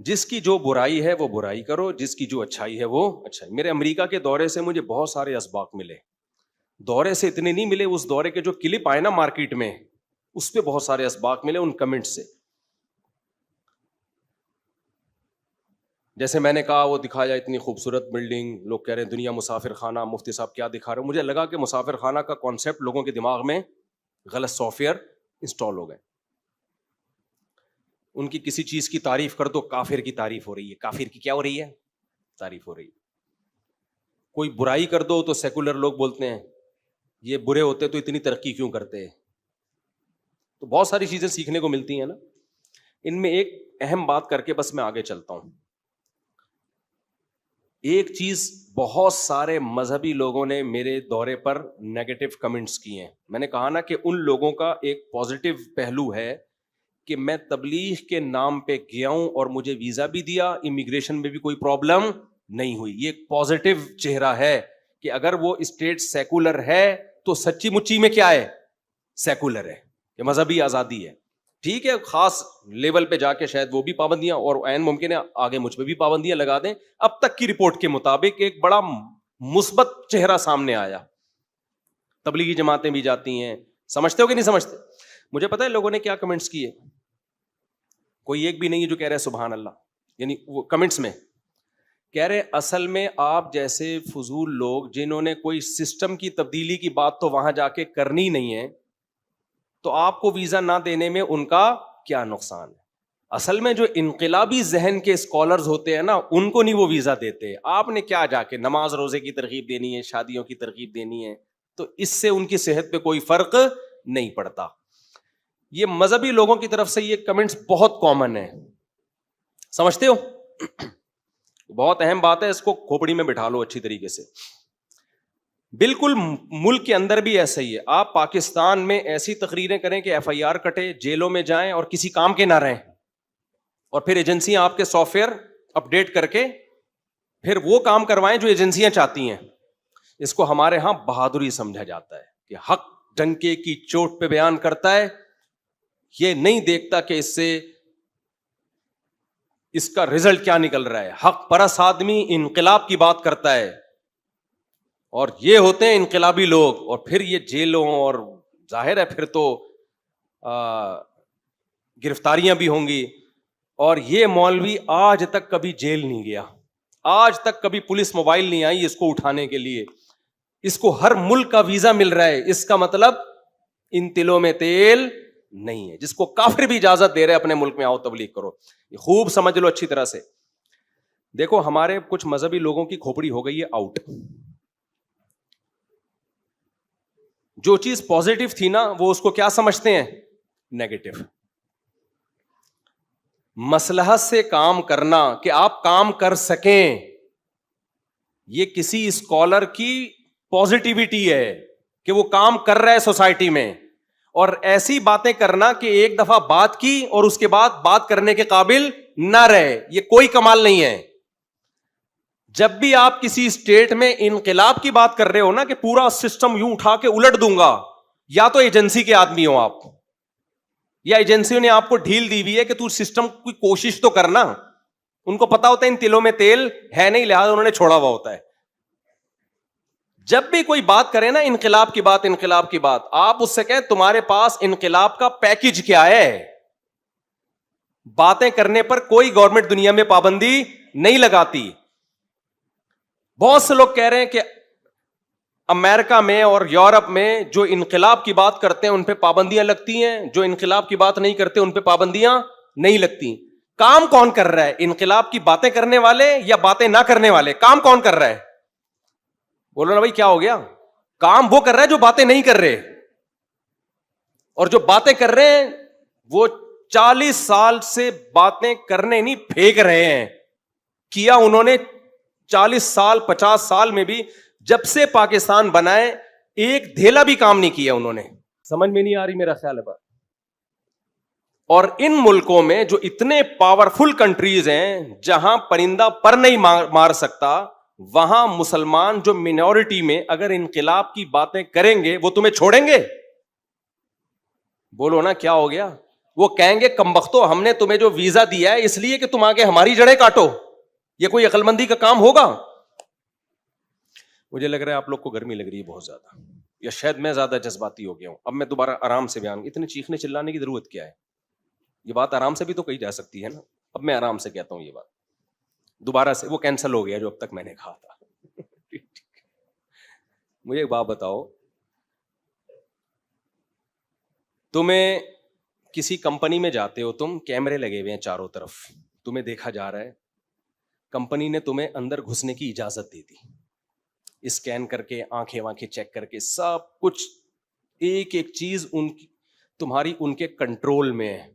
جس کی جو برائی ہے وہ برائی کرو, جس کی جو اچھائی ہے وہ اچھائی. میرے امریکہ کے دورے سے مجھے بہت سارے اسباق ملے, دورے سے اتنے نہیں ملے, اس دورے کے جو کلپ آئے نا مارکیٹ میں اس پہ بہت سارے اسباق ملے ان کمنٹ سے. جیسے میں نے کہا وہ دکھایا اتنی خوبصورت بلڈنگ, لوگ کہہ رہے ہیں دنیا مسافر خانہ, مفتی صاحب کیا دکھا رہے ہو. مجھے لگا کہ مسافر خانہ کا کانسیپٹ لوگوں کے دماغ میں غلط سافٹ ویئر انسٹال ہو گئے. ان کی کسی چیز کی تعریف کر دو, کافر کی تعریف ہو رہی ہے, کافر کی کیا ہو رہی ہے, تعریف ہو رہی ہے. کوئی برائی کر دو تو سیکولر لوگ بولتے ہیں یہ برے ہوتے تو اتنی ترقی کیوں کرتے. تو بہت ساری چیزیں سیکھنے کو ملتی ہیں نا. ان میں ایک اہم بات کر کے بس میں آگے چلتا ہوں. ایک چیز بہت سارے مذہبی لوگوں نے میرے دورے پر نیگیٹو کمنٹس کیے ہیں. میں نے کہا نا کہ ان لوگوں کا ایک پازیٹیو پہلو ہے کہ میں تبلیغ کے نام پہ گیا ہوں اور مجھے ویزا بھی دیا, امیگریشن میں بھی کوئی پرابلم نہیں ہوئی. یہ ایک پازیٹیو چہرہ ہے کہ اگر وہ اسٹیٹ سیکولر ہے تو سچی مچی میں کیا ہے, سیکولر ہے, یہ مذہبی آزادی ہے. ٹھیک ہے, خاص لیول پہ جا کے شاید وہ بھی پابندیاں, اور عین ممکن ہے آگے مجھ پہ بھی پابندیاں لگا دیں. اب تک کی رپورٹ کے مطابق ایک بڑا مثبت چہرہ سامنے آیا. تبلیغی جماعتیں بھی جاتی ہیں, سمجھتے ہو کہ نہیں سمجھتے. مجھے پتا ہے لوگوں نے کیا کمنٹس کیے, کوئی ایک بھی نہیں ہے جو کہہ رہے سبحان اللہ. یعنی وہ کمنٹس میں کہہ رہے اصل میں آپ جیسے فضول لوگ جنہوں نے کوئی سسٹم کی تبدیلی کی بات تو وہاں جا کے کرنی نہیں ہے, تو آپ کو ویزا نہ دینے میں ان کا کیا نقصان ہے. اصل میں جو انقلابی ذہن کے اسکالرز ہوتے ہیں نا ان کو نہیں وہ ویزا دیتے. آپ نے کیا جا کے نماز روزے کی ترغیب دینی ہے, شادیوں کی ترغیب دینی ہے, تو اس سے ان کی صحت پہ کوئی فرق نہیں پڑتا. یہ مذہبی لوگوں کی طرف سے یہ کمنٹس بہت کامن ہے, سمجھتے ہو. بہت اہم بات ہے, اس کو کھوپڑی میں بٹھا لو اچھی طریقے سے. بالکل ملک کے اندر بھی ایسا ہی ہے. آپ پاکستان میں ایسی تقریریں کریں کہ ایف آئی آر کٹے, جیلوں میں جائیں اور کسی کام کے نہ رہیں, اور پھر ایجنسیاں آپ کے سافٹ ویئر اپڈیٹ کر کے پھر وہ کام کروائیں جو ایجنسیاں چاہتی ہیں. اس کو ہمارے ہاں بہادری سمجھا جاتا ہے کہ حق ڈنکے کی چوٹ پہ بیان کرتا ہے, یہ نہیں دیکھتا کہ اس سے اس کا رزلٹ کیا نکل رہا ہے. حق پرست آدمی انقلاب کی بات کرتا ہے, اور یہ ہوتے ہیں انقلابی لوگ. اور پھر یہ جیلوں, اور ظاہر ہے پھر تو گرفتاریاں بھی ہوں گی. اور یہ مولوی آج تک کبھی جیل نہیں گیا, آج تک کبھی پولیس موبائل نہیں آئی اس کو اٹھانے کے لیے. اس کو ہر ملک کا ویزا مل رہا ہے. اس کا مطلب ان تلوں میں تیل نہیں ہے. جس کو کافر بھی اجازت دے رہے اپنے ملک میں آؤ تبلیغ کرو. یہ خوب سمجھ لو اچھی طرح سے. دیکھو ہمارے کچھ مذہبی لوگوں کی کھوپڑی ہو گئی ہے آؤٹ. جو چیز پازیٹو تھی نا وہ اس کو کیا سمجھتے ہیں, نیگیٹو. مصلحت سے کام کرنا کہ آپ کام کر سکیں, یہ کسی اسکالر کی پازیٹیوٹی ہے کہ وہ کام کر رہا ہے سوسائٹی میں. اور ایسی باتیں کرنا کہ ایک دفعہ بات کی اور اس کے بعد بات کرنے کے قابل نہ رہے, یہ کوئی کمال نہیں ہے. جب بھی آپ کسی اسٹیٹ میں انقلاب کی بات کر رہے ہو نا کہ پورا سسٹم یوں اٹھا کے الٹ دوں گا, یا تو ایجنسی کے آدمی ہو آپ, یا ایجنسیوں نے آپ کو ڈھیل دی ہوئی ہے کہ تو سسٹم کی کوشش تو کرنا. ان کو پتا ہوتا ہے ان تلوں میں تیل ہے نہیں, لہذا انہوں نے چھوڑا ہوا ہوتا ہے. جب بھی کوئی بات کرے نا انقلاب کی بات, انقلاب کی بات, آپ اس سے کہیں تمہارے پاس انقلاب کا پیکج کیا ہے. باتیں کرنے پر کوئی گورنمنٹ دنیا میں پابندی نہیں لگاتی. بہت سے لوگ کہہ رہے ہیں کہ امریکہ میں اور یورپ میں جو انقلاب کی بات کرتے ہیں ان پہ پابندیاں لگتی ہیں, جو انقلاب کی بات نہیں کرتے ان پہ پابندیاں نہیں لگتی. کام کون کر رہا ہے, انقلاب کی باتیں کرنے والے یا باتیں نہ کرنے والے؟ کام کون کر رہا ہے؟ بولو نا بھائی کیا ہو گیا. کام وہ کر رہا ہے جو باتیں نہیں کر رہے, اور جو باتیں کر رہے ہیں وہ 40 سال سے باتیں کرنے نہیں پھینک رہے ہیں. کیا انہوں نے 40 سال 50 سال میں بھی, جب سے پاکستان بنائے ایک دھیلا بھی کام نہیں کیا انہوں نے. سمجھ میں نہیں آ رہی میرا خیال ہے بات. اور ان ملکوں میں جو اتنے پاورفل کنٹریز ہیں جہاں پرندہ پر نہیں مار سکتا, وہاں مسلمان جو مینورٹی میں اگر انقلاب کی باتیں کریں گے وہ تمہیں چھوڑیں گے؟ بولو نا کیا ہو گیا. وہ کہیں گے کمبختو ہم نے تمہیں جو ویزا دیا ہے اس لیے کہ تم آگے ہماری جڑیں کاٹو. یہ کوئی عقل مندی کا کام ہوگا؟ مجھے لگ رہا ہے آپ لوگ کو گرمی لگ رہی ہے بہت زیادہ, یا شاید میں زیادہ جذباتی ہو گیا ہوں. اب میں دوبارہ آرام سے بیان, اتنے چیخنے چلانے کی ضرورت کیا ہے؟ یہ بات آرام سے بھی تو کہی جا سکتی ہے نا. اب میں آرام سے کہتا ہوں یہ بات دوبارہ سے, وہ کینسل ہو گیا جو اب تک میں نے کہا تھا. مجھے ایک بات بتاؤ, تمہیں کسی کمپنی میں جاتے ہو, تم کیمرے لگے ہوئے ہیں چاروں طرف, تمہیں دیکھا جا رہا ہے, کمپنی نے تمہیں اندر گھسنے کی اجازت دے دی, اسکین کر کے آنکھیں وانکھیں چیک کر کے سب کچھ ایک ایک چیز ان کی تمہاری ان کے کنٹرول میں ہے.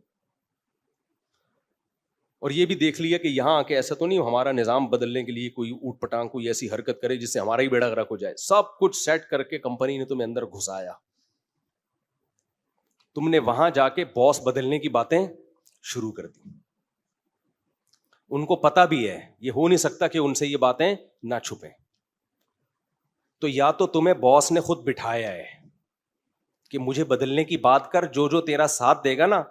اور یہ بھی دیکھ لیا کہ یہاں آ کے ایسا تو نہیں ہمارا نظام بدلنے کے لیے کوئی اوٹ پٹانگ کوئی ایسی حرکت کرے جس سے ہمارا ہی بیڑا غرق ہو جائے. سب کچھ سیٹ کر کے کمپنی نے تمہیں اندر گھسایا. تم نے وہاں جا کے باس بدلنے کی باتیں شروع کر دی. ان کو پتا بھی ہے یہ ہو نہیں سکتا کہ ان سے یہ باتیں نہ چھپیں. تو یا تو تمہیں باس نے خود بٹھایا ہے کہ مجھے بدلنے کی بات کر, جو تیرا ساتھ دے گا نا,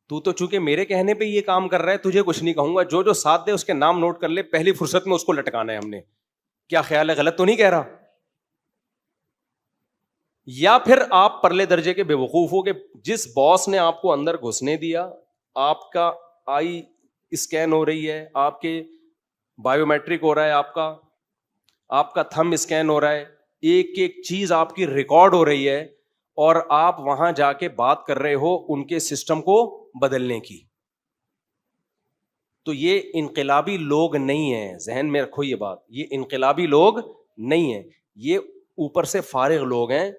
تو چونکہ میرے کہنے پہ یہ کام کر رہا ہے تجھے کچھ نہیں کہوں گا, جو ساتھ دے اس کے نام نوٹ کر لے, پہلی فرصت میں اس کو لٹکانا ہے ہم نے. کیا خیال ہے, غلط تو نہیں کہہ رہا؟ یا پھر آپ پرلے درجے کے بے وقوف ہو کہ جس باس نے آپ کو اندر گھسنے دیا, آپ کا آئی اسکین ہو رہی ہے, آپ کے بایو میٹرک ہو رہا ہے, آپ کا تھم اسکین ہو رہا ہے, ایک ایک چیز آپ کی ریکارڈ ہو رہی ہے, اور آپ وہاں جا کے بات کر رہے ہو ان کے سسٹم کو بدلنے کی. تو یہ انقلابی لوگ نہیں ہیں, ذہن میں رکھو یہ بات, یہ انقلابی لوگ نہیں ہیں, یہ اوپر سے فارغ لوگ ہیں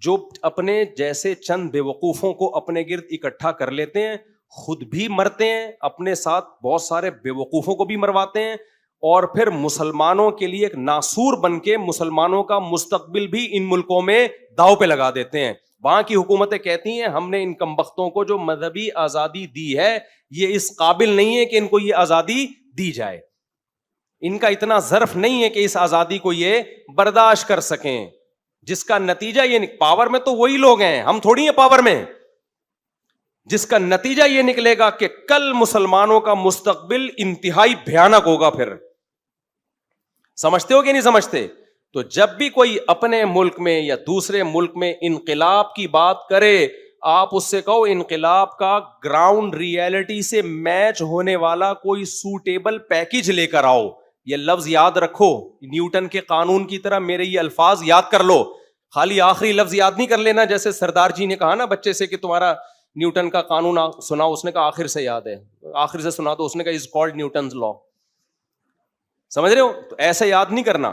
جو اپنے جیسے چند بے وقوفوں کو اپنے گرد اکٹھا کر لیتے ہیں, خود بھی مرتے ہیں, اپنے ساتھ بہت سارے بے وقوفوں کو بھی مرواتے ہیں, اور پھر مسلمانوں کے لیے ایک ناسور بن کے مسلمانوں کا مستقبل بھی ان ملکوں میں داؤ پہ لگا دیتے ہیں. وہاں کی حکومتیں کہتی ہیں ہم نے ان کمبختوں کو جو مذہبی آزادی دی ہے یہ اس قابل نہیں ہے کہ ان کو یہ آزادی دی جائے, ان کا اتنا ظرف نہیں ہے کہ اس آزادی کو یہ برداشت کر سکیں, جس کا نتیجہ یہ پاور میں تو وہی لوگ ہیں, ہم تھوڑی ہیں پاور میں, جس کا نتیجہ یہ نکلے گا کہ کل مسلمانوں کا مستقبل انتہائی بھیانک ہوگا. پھر سمجھتے ہو کہ نہیں سمجھتے؟ تو جب بھی کوئی اپنے ملک میں یا دوسرے ملک میں انقلاب کی بات کرے, آپ اس سے کہو انقلاب کا گراؤنڈ ریئلٹی سے میچ ہونے والا کوئی سوٹیبل پیکج لے کر آؤ. یہ لفظ یاد رکھو, نیوٹن کے قانون کی طرح میرے یہ الفاظ یاد کر لو, خالی آخری لفظ یاد نہیں کر لینا. جیسے سردار جی نے کہا نا بچے سے کہ تمہارا نیوٹن کا قانون سنا, اس نے کہا آخر سے یاد ہے, آخر سے سنا تو اس نے کہا از کالڈ نیوٹنز لا. سمجھ رہے ہو؟ تو ایسے یاد نہیں کرنا.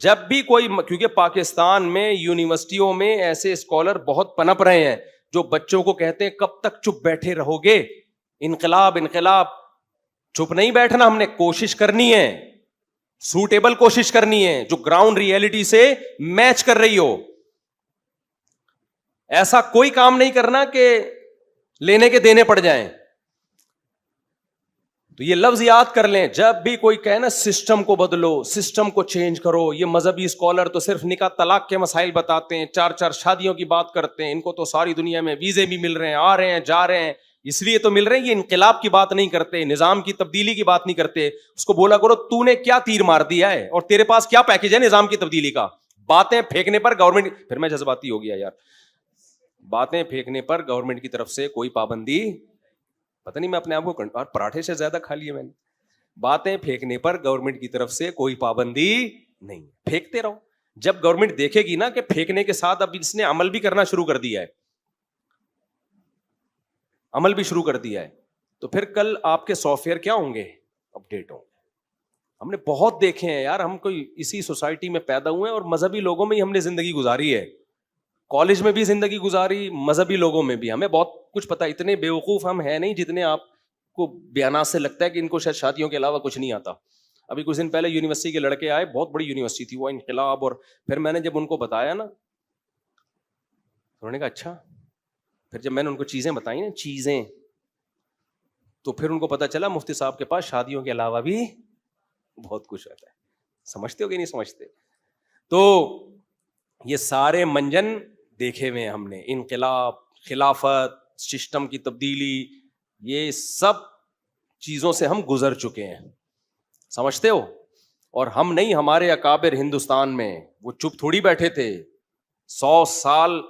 جب بھی کوئی, کیونکہ پاکستان میں یونیورسٹیوں میں ایسے اسکالر بہت پنپ رہے ہیں جو بچوں کو کہتے ہیں کب تک چپ بیٹھے رہو گے, انقلاب انقلاب. چپ نہیں بیٹھنا, ہم نے کوشش کرنی ہے, سوٹیبل کوشش کرنی ہے جو گراؤنڈ ریئلٹی سے میچ کر رہی ہو. ایسا کوئی کام نہیں کرنا کہ لینے کے دینے پڑ جائیں. تو یہ لفظ یاد کر لیں, جب بھی کوئی کہے نا سسٹم کو بدلو, سسٹم کو چینج کرو, یہ مذہبی اسکالر تو صرف نکاح طلاق کے مسائل بتاتے ہیں, 4 شادیوں کی بات کرتے ہیں, ان کو تو ساری دنیا میں ویزے بھی مل رہے ہیں, آ رہے ہیں جا رہے ہیں, اس لیے تو مل رہے ہیں. یہ انقلاب کی بات نہیں کرتے, نظام کی تبدیلی کی بات نہیں کرتے. اس کو بولا کرو تو نے کیا تیر مار دیا ہے اور تیرے پاس کیا پیکج ہے نظام کی تبدیلی کا. باتیں پھینکنے پر گورنمنٹ, پھر میں جذباتی ہو گیا یار, باتیں پھینکنے پر گورنمنٹ کی طرف سے کوئی پابندی, پتہ نہیں میں اپنے آپ کو پراٹھے سے زیادہ کھا لیے میں نے. باتیں پھینکنے پر گورنمنٹ کی طرف سے کوئی پابندی نہیں, پھینکتے رہو. جب گورنمنٹ دیکھے گی نا کہ پھینکنے کے ساتھ اب اس نے عمل بھی کرنا شروع کر دیا ہے, عمل بھی شروع کر دیا ہے, تو پھر کل آپ کے سافٹ ویئر کیا ہوں گے, اپڈیٹ ہوں گے. ہم نے بہت دیکھے ہیں یار, ہم کوئی اسی سوسائٹی میں پیدا ہوئے ہیں اور مذہبی لوگوں میں ہی ہم نے زندگی گزاری ہے, کالج میں بھی زندگی گزاری, مذہبی لوگوں میں بھی. ہمیں بہت کچھ پتا, اتنے بیوقوف ہم ہیں نہیں جتنے آپ کو بیانات سے لگتا ہے کہ ان کو شاید شادیوں کے علاوہ کچھ نہیں آتا. ابھی کچھ دن پہلے یونیورسٹی کے لڑکے آئے, بہت بڑی یونیورسٹی تھی وہ, انقلاب, اور پھر میں نے جب ان کو بتایا نا, انہوں نے کہا اچھا. پھر جب میں نے ان کو چیزیں بتائی نا, چیزیں, تو پھر ان کو پتا چلا مفتی صاحب کے پاس شادیوں کے علاوہ بھی بہت کچھ رہتا ہے. سمجھتے ہو کہ نہیں سمجھتے؟ تو یہ سارے منجن دیکھے ہوئے ہم نے, انقلاب, خلافت, سسٹم کی تبدیلی، یہ سب چیزوں سے ہم گزر چکے ہیں، سمجھتے ہو؟ اور ہم نہیں، ہمارے اکابر ہندوستان میں وہ چپ تھوڑی بیٹھے تھے. 100 سال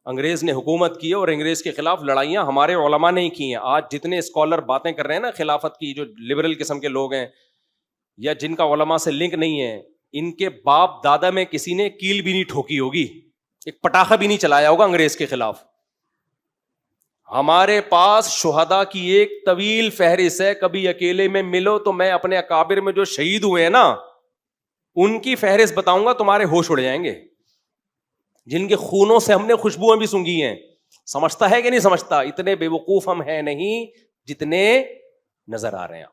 انگریز نے حکومت کی ہے اور انگریز کے خلاف لڑائیاں ہمارے علماء نے ہی کی ہیں. آج جتنے اسکالر باتیں کر رہے ہیں نا خلافت کی، جو لبرل قسم کے لوگ ہیں یا جن کا علماء سے لنک نہیں ہے، ان کے باپ دادا میں کسی نے کیل بھی نہیں ٹھوکی ہوگی، ایک پٹاخہ بھی نہیں چلایا ہوگا انگریز کے خلاف. ہمارے پاس شہداء کی ایک طویل فہرست ہے. کبھی اکیلے میں ملو تو میں اپنے اکابر میں جو شہید ہوئے ہیں نا ان کی فہرست بتاؤں گا، تمہارے ہوش اڑ جائیں گے، جن کے خونوں سے ہم نے خوشبوئیں بھی سونگھی ہیں. سمجھتا ہے کہ نہیں سمجھتا؟ اتنے بے وقوف ہم ہیں نہیں جتنے نظر آ رہے ہیں.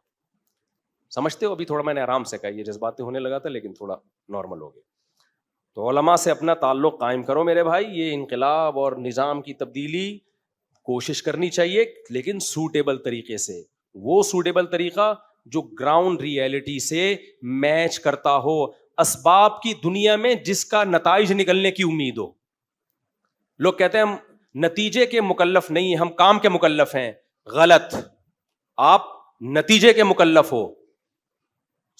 سمجھتے ہو؟ ابھی تھوڑا میں نے آرام سے کہا، یہ جذباتی ہونے لگا تھا لیکن تھوڑا نارمل ہو گیا. تو علماء سے اپنا تعلق قائم کرو میرے بھائی. یہ انقلاب اور نظام کی تبدیلی کوشش کرنی چاہیے لیکن سوٹیبل طریقے سے. وہ سوٹیبل طریقہ جو گراؤنڈ ریئلٹی سے میچ کرتا ہو، اسباب کی دنیا میں جس کا نتائج نکلنے کی امید ہو. لوگ کہتے ہیں ہم نتیجے کے مکلف نہیں ہیں، ہم کام کے مکلف ہیں. غلط، آپ نتیجے کے مکلف ہو.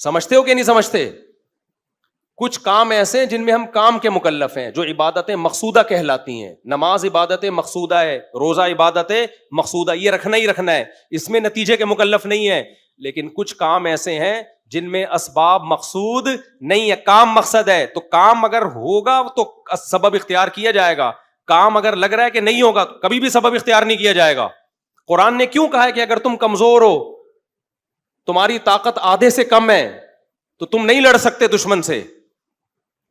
سمجھتے ہو کہ نہیں سمجھتے؟ کچھ کام ایسے ہیں جن میں ہم کام کے مکلف ہیں، جو عبادتیں مقصودہ کہلاتی ہیں. نماز عبادت مقصودہ ہے، روزہ عبادت مقصودہ، یہ رکھنا ہی رکھنا ہے، اس میں نتیجے کے مکلف نہیں ہے. لیکن کچھ کام ایسے ہیں جن میں اسباب مقصود نہیں ہے، کام مقصد ہے. تو کام اگر ہوگا تو سبب اختیار کیا جائے گا، کام اگر لگ رہا ہے کہ نہیں ہوگا کبھی بھی سبب اختیار نہیں کیا جائے گا. قرآن نے کیوں کہا ہے کہ اگر تم کمزور ہو، تمہاری طاقت آدھے سے کم ہے تو تم نہیں لڑ سکتے دشمن سے.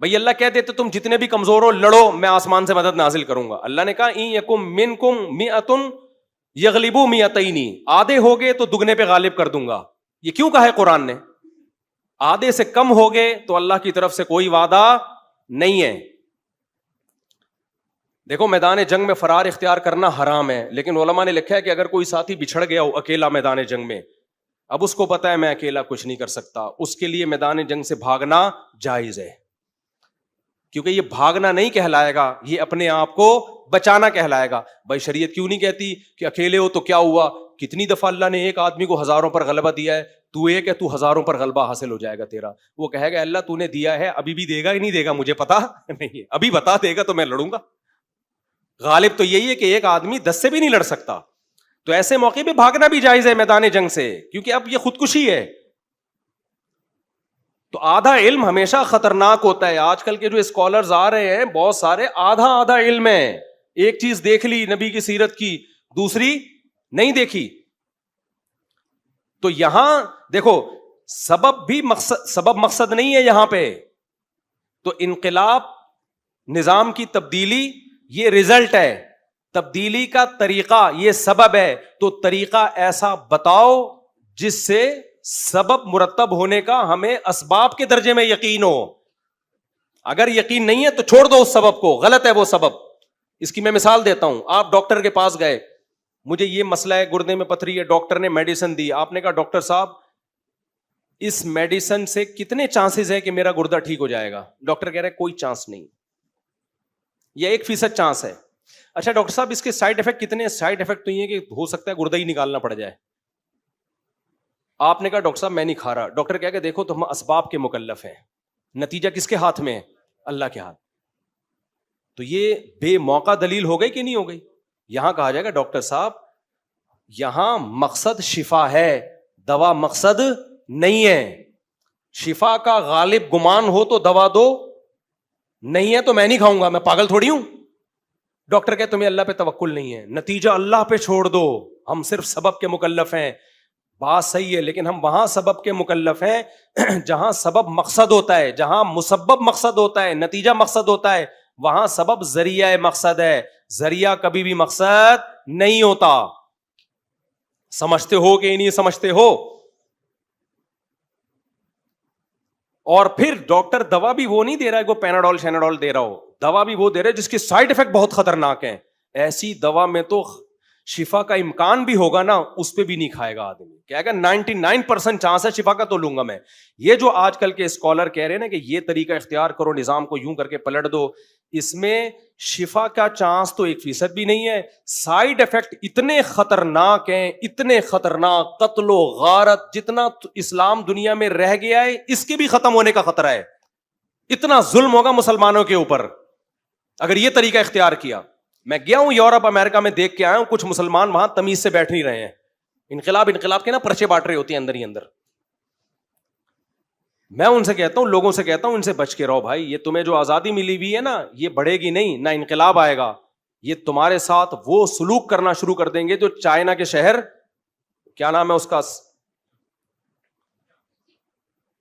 بھئی اللہ کہہ دیتے تم جتنے بھی کمزور ہو لڑو، میں آسمان سے مدد نازل کروں گا. اللہ نے کہا ان یکم منکم مئۃ یغلبوا مئتین، آدھے ہوگے تو دگنے پہ غالب کر دوں گا. یہ کیوں کہا ہے قرآن نے؟ آدھے سے کم ہوگے تو اللہ کی طرف سے کوئی وعدہ نہیں ہے. دیکھو میدان جنگ میں فرار اختیار کرنا حرام ہے، لیکن علماء نے لکھا ہے کہ اگر کوئی ساتھی بچھڑ گیا ہو اکیلا میدان جنگ میں، اب اس کو پتا ہے میں اکیلا کچھ نہیں کر سکتا، اس کے لیے میدان جنگ سے بھاگنا جائز ہے. کیونکہ یہ بھاگنا نہیں کہلائے گا، یہ اپنے آپ کو بچانا کہلائے گا. بھائی شریعت کیوں نہیں کہتی کہ اکیلے ہو تو کیا ہوا؟ کتنی دفعہ اللہ نے ایک آدمی کو ہزاروں پر غلبہ دیا ہے، تو ایک ہے تو ہزاروں پر غلبہ حاصل ہو جائے گا تیرا. وہ کہے گا اللہ تو نے دیا ہے، ابھی بھی دے گا ہی نہیں دے گا مجھے پتا نہیں ہے، ابھی بتا دے گا تو میں لڑوں گا. غالب تو یہی ہے کہ ایک آدمی 10 سے بھی نہیں لڑ سکتا. تو ایسے موقع پہ بھاگنا بھی جائز ہے میدان جنگ سے، کیونکہ اب یہ خودکشی ہے. تو آدھا علم ہمیشہ خطرناک ہوتا ہے. آج کل کے جو اسکالرز آ رہے ہیں بہت سارے آدھا علم ہے، ایک چیز دیکھ لی نبی کی سیرت کی، دوسری نہیں دیکھی. تو یہاں دیکھو سبب مقصد نہیں ہے یہاں پہ. تو انقلاب، نظام کی تبدیلی یہ رزلٹ ہے، تبدیلی کا طریقہ یہ سبب ہے. تو طریقہ ایسا بتاؤ جس سے سبب مرتب ہونے کا ہمیں اسباب کے درجے میں یقین ہو. اگر یقین نہیں ہے تو چھوڑ دو اس سبب کو، غلط ہے وہ سبب. اس کی میں مثال دیتا ہوں. آپ ڈاکٹر کے پاس گئے، مجھے یہ مسئلہ ہے، گردے میں پتھری ہے، ڈاکٹر نے میڈیسن دی. آپ نے کہا ڈاکٹر صاحب اس میڈیسن سے کتنے چانسز ہے کہ میرا گردہ ٹھیک ہو جائے گا؟ ڈاکٹر کہہ رہے کوئی چانس نہیں، یہ 1% چانس ہے. اچھا ڈاکٹر صاحب اس کے سائڈ افیکٹ کتنے؟ سائڈ افیکٹ تو یہ کہ ہو سکتا ہے گردہ ہی نکالنا پڑ جائے. آپ نے کہا ڈاکٹر صاحب میں نہیں کھا رہا. ڈاکٹر کہہ کہ دیکھو تو ہم اسباب کے مکلف ہیں، نتیجہ کس کے ہاتھ میں ہے؟ اللہ کے ہاتھ. تو یہ بے موقع دلیل ہو گئی کہ نہیں ہو گئی؟ یہاں کہا جائے گا ڈاکٹر صاحب یہاں مقصد شفا ہے، دوا مقصد نہیں ہے. شفا کا غالب گمان ہو تو دوا دو، نہیں ہے تو میں نہیں کھاؤں گا، میں پاگل تھوڑی ہوں. ڈاکٹر کہ تمہیں اللہ پہ توکل نہیں ہے، نتیجہ اللہ پہ چھوڑ دو، ہم صرف سبب کے مکلف ہیں. بات صحیح ہے، لیکن ہم وہاں سبب کے مکلف ہیں جہاں سبب مقصد ہوتا ہے، جہاں مسبب مقصد ہوتا ہے، نتیجہ مقصد ہوتا ہے. وہاں سبب ذریعہ مقصد ہے، ذریعہ کبھی بھی مقصد نہیں ہوتا. سمجھتے ہو کہ نہیں سمجھتے ہو؟ اور پھر ڈاکٹر دوا بھی وہ نہیں دے رہا ہے کہ پیناڈول شیناڈول دے رہا ہو، دوا بھی وہ دے رہا ہے جس کے سائڈ افیکٹ بہت خطرناک ہیں. ایسی دوا میں تو شفا کا امکان بھی ہوگا نا, اس پہ بھی نہیں کھائے گا آدمی, کہے گا 99% چانس ہے شفا کا تو لوں گا میں. یہ جو آج کل کے اسکالر کہہ رہے ہیں نا کہ یہ طریقہ اختیار کرو, نظام کو یوں کر کے پلٹ دو, اس میں شفا کا چانس تو 1% بھی نہیں ہے. سائیڈ افیکٹ اتنے خطرناک ہیں, اتنے خطرناک, قتل و غارت جتنا اسلام دنیا میں رہ گیا ہے اس کے بھی ختم ہونے کا خطرہ ہے. اتنا ظلم ہوگا مسلمانوں کے اوپر اگر یہ طریقہ اختیار کیا. میں گیا ہوں یورپ امریکہ میں, دیکھ کے آیا ہوں, کچھ مسلمان وہاں تمیز سے بیٹھ نہیں رہے ہیں, انقلاب کے نا پرچے بانٹ رہے ہوتے ہیں اندر ہی اندر. میں ان سے کہتا ہوں, لوگوں سے کہتا ہوں, ان سے بچ کے رہو بھائی, یہ تمہیں جو آزادی ملی ہوئی ہے نا یہ بڑھے گی نہیں, نہ انقلاب آئے گا. یہ تمہارے ساتھ وہ سلوک کرنا شروع کر دیں گے جو چائنا کے شہر, کیا نام ہے اس کا,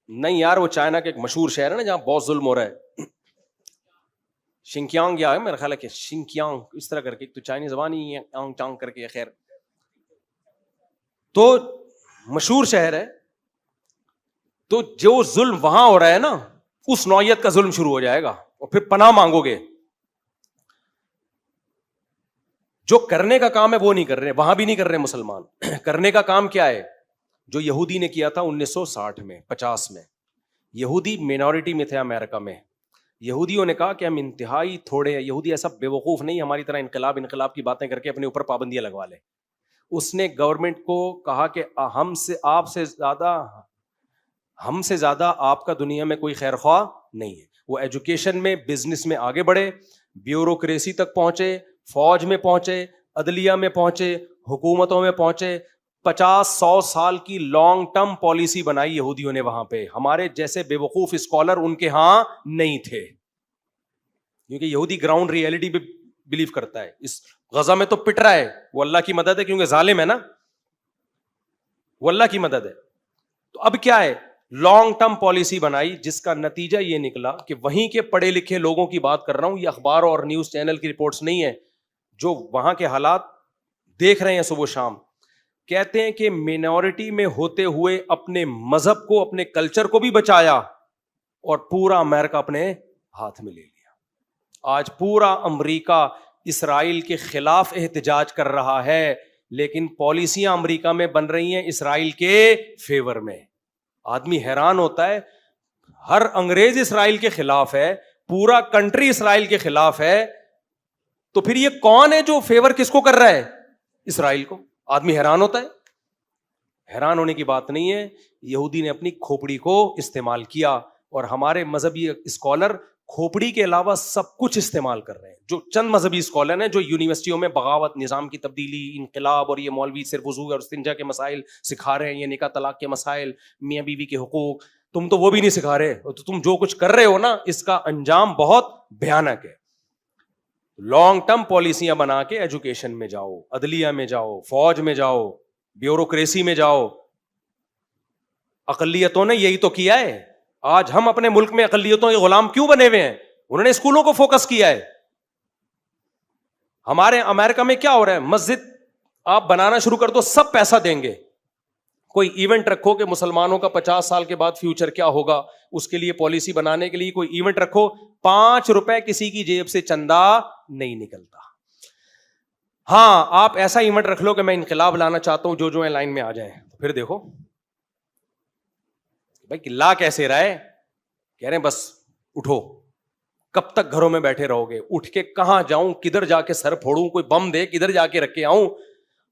نہیں یار وہ چائنا کے ایک مشہور شہر ہے نا جہاں بہت ظلم ہو رہا ہے, شنکیانگ یا ہے میرا خیال ہے کہ شنکیانگ اس طرح کر کے, تو چائنی زبان ہی ہے آنگ چانگ کر کے, خیر تو مشہور شہر ہے. تو جو ظلم وہاں ہو رہا ہے نا اس نوعیت کا ظلم شروع ہو جائے گا اور پھر پناہ مانگو گے. جو کرنے کا کام ہے وہ نہیں کر رہے, وہاں بھی نہیں کر رہے مسلمان. کرنے کا کام کیا ہے جو یہودی نے کیا تھا 1960 میں 50 میں. یہودی مینورٹی میں تھے امریکہ میں. یہودیوں نے کہا کہ ہم انتہائی تھوڑے ہیں. یہودی ایسا بے وقوف نہیں ہماری طرح انقلاب کی باتیں کر کے اپنے اوپر پابندیاں لگوا لے. اس نے گورنمنٹ کو کہا کہ ہم سے زیادہ آپ کا دنیا میں کوئی خیر خواہ نہیں ہے. وہ ایجوکیشن میں, بزنس میں آگے بڑھے, بیوروکریسی تک پہنچے, فوج میں پہنچے, عدلیہ میں پہنچے, حکومتوں میں پہنچے. 50-100 سال کی لانگ ٹرم پالیسی بنائی یہودیوں نے وہاں پہ. ہمارے جیسے بے وقوف اسکالر ان کے ہاں نہیں تھے, کیونکہ یہودی گراؤنڈ ریئلٹی پہ بلیو کرتا ہے. اس غزہ میں تو پٹ رہا ہے, وہ اللہ کی مدد ہے کیونکہ ظالم ہے نا, وہ اللہ کی مدد ہے. تو اب کیا ہے, لانگ ٹرم پالیسی بنائی جس کا نتیجہ یہ نکلا کہ وہیں کے پڑھے لکھے لوگوں کی بات کر رہا ہوں, یہ اخبار اور نیوز چینل کی رپورٹس نہیں ہے, جو وہاں کے حالات دیکھ رہے ہیں صبح شام. کہتے ہیں کہ مینورٹی میں ہوتے ہوئے اپنے مذہب کو, اپنے کلچر کو بھی بچایا اور پورا امریکہ اپنے ہاتھ میں لے لیا. آج پورا امریکہ اسرائیل کے خلاف احتجاج کر رہا ہے, لیکن پالیسیاں امریکہ میں بن رہی ہیں اسرائیل کے فیور میں. آدمی حیران ہوتا ہے, ہر انگریز اسرائیل کے خلاف ہے, پورا کنٹری اسرائیل کے خلاف ہے, تو پھر یہ کون ہے جو فیور کس کو کر رہا ہے, اسرائیل کو. آدمی حیران ہوتا ہے. حیران ہونے کی بات نہیں ہے, یہودی نے اپنی کھوپڑی کو استعمال کیا, اور ہمارے مذہبی اسکالر کھوپڑی کے علاوہ سب کچھ استعمال کر رہے ہیں. جو چند مذہبی اسکالر ہیں جو یونیورسٹیوں میں بغاوت, نظام کی تبدیلی, انقلاب, اور یہ مولوی صرف وضو اور استنجا کے مسائل سکھا رہے ہیں, یہ نکاح طلاق کے مسائل, میاں بیوی کے حقوق, تم تو وہ بھی نہیں سکھا رہے. تو تم جو کچھ کر رہے ہو نا اس کا انجام بہت بھیانک ہے. لانگ ٹرم پالیسیاں بنا کے ایجوکیشن میں جاؤ, عدلیہ میں جاؤ, فوج میں جاؤ, بیوروکریسی میں جاؤ. اقلیتوں نے یہی تو کیا ہے. آج ہم اپنے ملک میں اقلیتوں کے غلام کیوں بنے ہوئے ہیں؟ انہوں نے اسکولوں کو فوکس کیا ہے. ہمارے امریکہ میں کیا ہو رہا ہے, مسجد آپ بنانا شروع کر دو, سب پیسہ دیں گے. کوئی ایونٹ رکھو کہ مسلمانوں کا 50 سال کے بعد فیوچر کیا ہوگا, اس کے لیے پالیسی بنانے کے لیے کوئی ایونٹ رکھو, 5 روپے کسی کی جیب سے چندہ نہیں نکلتا. ہاں آپ ایسا ایونٹ رکھ لو کہ میں انقلاب لانا چاہتا ہوں, جو لائن میں آ جائیں, پھر دیکھو بھائی لا کیسے رہا ہے. کہہ رہے ہیں بس اٹھو, کب تک گھروں میں بیٹھے رہو گے, اٹھ کے کہاں جاؤں, کدھر جا کے سر پھوڑوں, کوئی بم دے کدھر جا کے رکھ کے آؤں.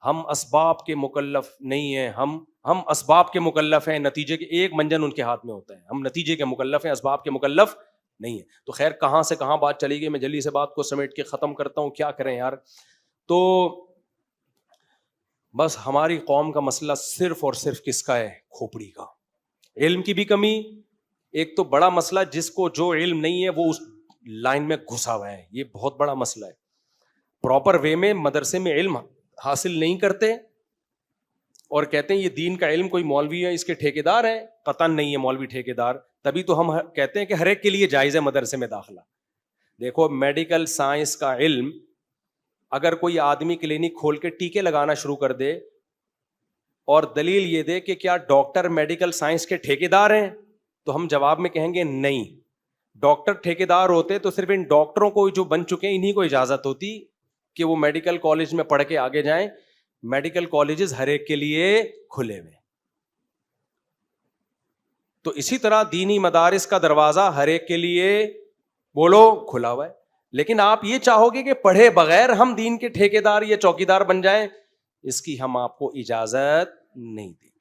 ہم اسباب کے مکلف نہیں ہیں, ہم اسباب کے مکلف ہیں, نتیجے کے ایک منجن ان کے ہاتھ میں ہوتا ہے. ہم نتیجے کے مکلف ہیں, اسباب کے مکلف نہیں ہے. تو خیر کہاں سے کہاں بات چلی گئی, میں جلدی سے بات کو سمیٹ کے ختم کرتا ہوں. کیا کریں یار, تو بس ہماری قوم کا مسئلہ صرف اور صرف کس کا ہے, کھوپڑی کا. علم کی بھی کمی, ایک تو بڑا مسئلہ جس کو جو علم نہیں ہے وہ اس لائن میں گھسا ہوا ہے, یہ بہت بڑا مسئلہ ہے. پراپر وے میں مدرسے میں علم حاصل نہیں کرتے اور کہتے ہیں یہ دین کا علم کوئی مولوی ہے اس کے ٹھیکیدار ہیں. قطعاً نہیں ہے مولوی ٹھیکیدار, تبھی تو ہم کہتے ہیں کہ ہر ایک کے لیے جائز ہے مدرسے میں داخلہ. دیکھو میڈیکل سائنس کا علم, اگر کوئی آدمی کلینک کھول کے ٹیکے لگانا شروع کر دے اور دلیل یہ دے کہ کیا ڈاکٹر میڈیکل سائنس کے ٹھیکیدار ہیں, تو ہم جواب میں کہیں گے نہیں. ڈاکٹر ٹھیکیدار ہوتے تو صرف ان ڈاکٹروں کو جو بن چکے ہیں انہی کو اجازت ہوتی کہ وہ میڈیکل کالج میں پڑھ کے آگے جائیں. میڈیکل کالجز ہر ایک کے لیے کھلے ہوئے. تو اسی طرح دینی مدارس کا دروازہ ہر ایک کے لیے بولو کھلا ہوا ہے. لیکن آپ یہ چاہو گے کہ پڑھے بغیر ہم دین کے ٹھیکیدار یا چوکیدار بن جائیں, اس کی ہم آپ کو اجازت نہیں دیں.